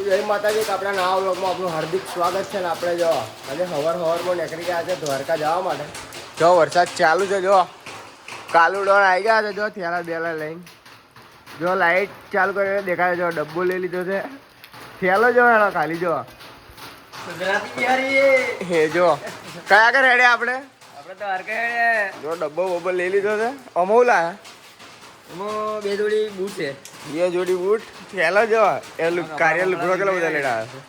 જય માતાજી, આપણા નવા વ્લોગમાં આપણું હાર્દિક સ્વાગત છે. ને આપણે જો આજે સવારમાં નીકળી ગયા છે દ્વારકા જવા માટે. જો વરસાદ ચાલુ છે, જો કાલુડો આવી ગયા છે, જો થેલા બેલા લઈને. જો લાઈટ ચાલુ કરીને દેખાય, જો ડબ્બો લઈ લીધો છે, થેલો જો ખાલી જો હે જો કયા કયા રેડે આપણે દ્વારકા જો ડબ્બો બબ્બો લઈ લીધો છે. અમોલ આયા બે જોડી બૂટ છે, બે જોડી બૂટ થેલો જો એ કાર્ય લુગડો કેટલા બધા લેડા આવે છે.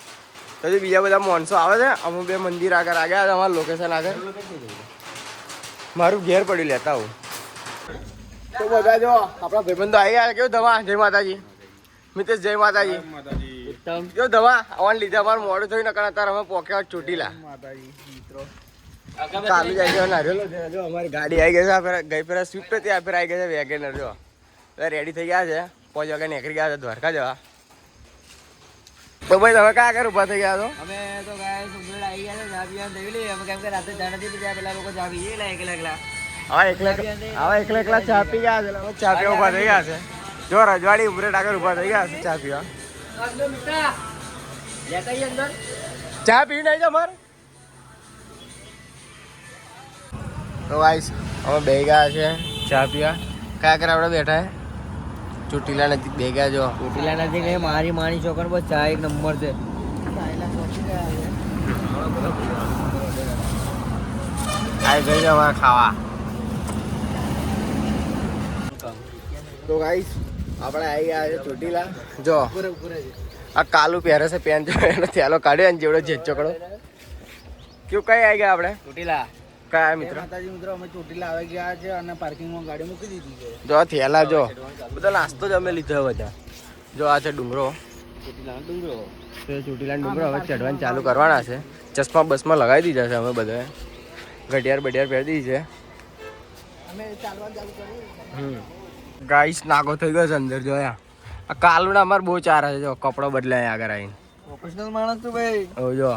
તો બીજા બધા માણસો આવે છે. અમુક બે મંદિર આગળ આવ્યા છે, અમારું લોકેશન આગળ મારું ઘેર પડ્યું લેતા હું. તો બધા જો આપણા ભાઈબંધો આવી ગયા. કેવું દવા? જય માતાજી મિતેશ, જય માતાજી. જો દવા આવવાને લીધે અમારું મોડું થયું ને કારણ અમે પોક્યા ચોટીલા ચાલુ જાય નારેલો છે. જો અમારી ગાડી આવી ગઈ છે, ગઈ ફેરા સ્વિફ્ટ હતી, આ ફેર આવી ગઈ છે વેગેનર. જો રેડી થઈ ગયા છે, 5 વાગે નીકળી ગયા છે દ્વારકા જવા. તો ભાઈ તમે કયા કયા ઉભા થઈ ગયા છો? અમે તો ગાય સુંદર આવી ગયા છે, ચા પીવાનું થઈ ગઈ. અમે કેમ કે રાતે ચા નથી પીધા, પેલા લોકો ચા પીએ એકલા એકલા ચા પી ગયા છે. અમે ચા પીવા ઉભા થઈ ગયા છે. જો રજવાડી ઉભરે આગળ ઉભા થઈ ગયા છે ચા પીવા. ચા પી નહીં તમારે? તો વાઈસ અમે બે ગયા છે ચા પીવા. કયા કયા આપણે બેઠા હે ચોટીલા નજીક બે ગયા. જો ચોટીલા નથી કઈ મારી માણી ચોકન પર ચા એક નંબર છે. આવી ગઈ અમારે ખાવા. તો ગાઈસ આપણે આવી ગયા છે ચોટીલા. જો આ કાલુ પહેરે છે પેન્ટ, એનો થેલો કાઢ્યો અને જેવડો જે ચોકડો. કેવું કઈ આવી ગયા આપણે ચોટીલા? કયા મિત્ર? માતાજી મિત્રો, અમે ચોટીલા આવી ગયા છે અને પાર્કિંગમાં ગાડી મૂકી દીધી છે. જો થેલા જો બધા નાસ્તો જ અમે લીધો બધા. જો આ છે ડુંગરો, ચોટીલાનો ડુંગરો. ચોટીલા ડુંગરો હવે ચડવાનું ચાલુ કરવાના છે. ચશ્મા બસમાં લગાવી દીધા છે અમે બધાએ. ઘડિયાળ બડિયાળ પહેરી દીધી છે. અમે ચાલવાનું ચાલુ કર્યું. ગાઈસ નાગો થઈ ગયો છે અંદર. જોયા આ કાલુના અમારે બહુ ચાર છે. જો કપડો બદલાય આગળ આવીને. પ્રોફેશનલ માણસ તું ભાઈ. ઓ જો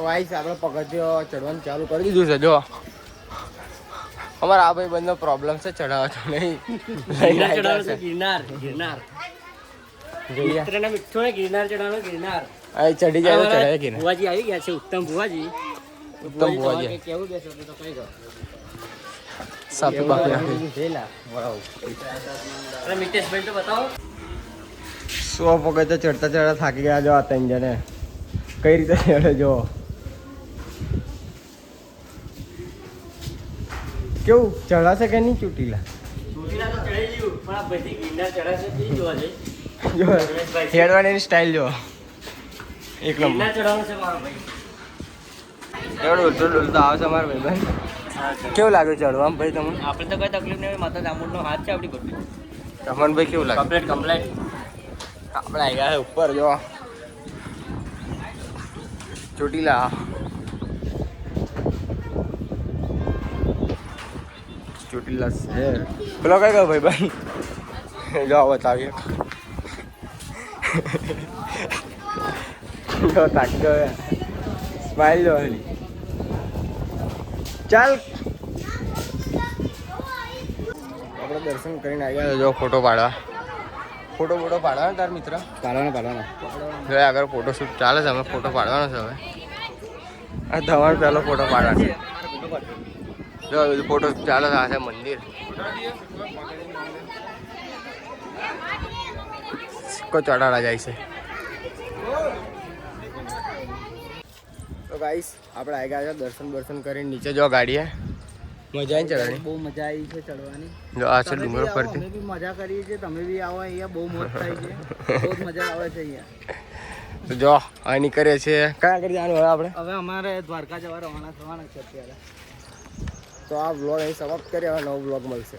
વાઈસ આપણે પગથિયો ચડવાનું ચાલુ કરી દીધું છે. જો અમારા આ ભાઈ બંધનો પ્રોબ્લેમ છે, ચડાવતો નહીં. ગિરનાર ગિરનાર મીઠો ને ગિરનાર ચડાવવાનો. ગિરનાર ચડી જાય ચડાય કે ભુવાજી આવી ગયા છે, ઉત્તમ ભુવાજી. ઉત્તમ ભુવાજી કેવું બેસો તો કઈ ગયો સાપી બાપી નાખી. અરે મિતેશભાઈ તો બતાવો. 100 પગથિયા ચડતા ચડતા થાકી ગયા. જો આ ત્રણ જણે કઈ રીતે ચડે જો. કેવું ચડાશે કે નહીં ચોટીલા? ચોટીલા તો ચડી ગયું, પણ આ બધી ગિરનાર ચડાશે તે જોવા જઈ. જો હેડવાની સ્ટાઇલ જો એક નંબર. ગિરનાર ચડાવવાનું છે મારો ભાઈ. એવડું ઉલટું ડોલતા આવે છે અમારા ભાઈ. કેવું લાગ્યું ચડવામાં ભાઈ તમને? આપણે તો કઈ તકલીફ નહીં, માતા ચામુંડનો હાથ છે આપણી ગોઠવી. રમણભાઈ કેવું લાગે? કમ્પ્લેટ. આપણે આવી ગયા ઉપર. જો ચોટીલા ચોટીલા શહેર. પેલો કઈ ગયો ભાઈ ભાઈ? જો બતાવીએ. જો તાકી ગયો, સ્માઈલ જો. ચાલ આપણે દર્શન કરીને આવ્યા. જો ફોટો પાડવા, ફોટો પાડવાનો તાર મિત્ર? પાડવાનો. જો આગળ ફોટો શૂટ ચાલે છે, અમે ફોટો પાડવાનો છે હવે. આ ધવાણ પહેલો ફોટો પાડવાનો છે. જો બધું ફોટો ચાલે છે. આ છે મંદિર. સિક્કો ચડાડા જાય છે. તો ગાઈસ આપણે આવી ગયા છે દર્શન કરીને નીચે. જો ગાડીએ મજા આવી ચડવાની. બહુ મજા આવી છે ચડવાની. જો આ છે ડુંગરો પરથી. અમે બી મજા કરીએ છીએ, તમે બી આવો અહીંયા. બહુ મોજ થાય છે, બહુ મજા આવે છે અહીંયા. તો જો આ નીકળીએ છીએ. કયા આગળ જવાનું હવે આપણે? હવે અમારે દ્વારકા જવા રવાના થવાના છે અત્યારે. તો આ વ્લોગ અહીં સમાપ્ત કરીએ. હવે નવો વ્લોગ મળશે.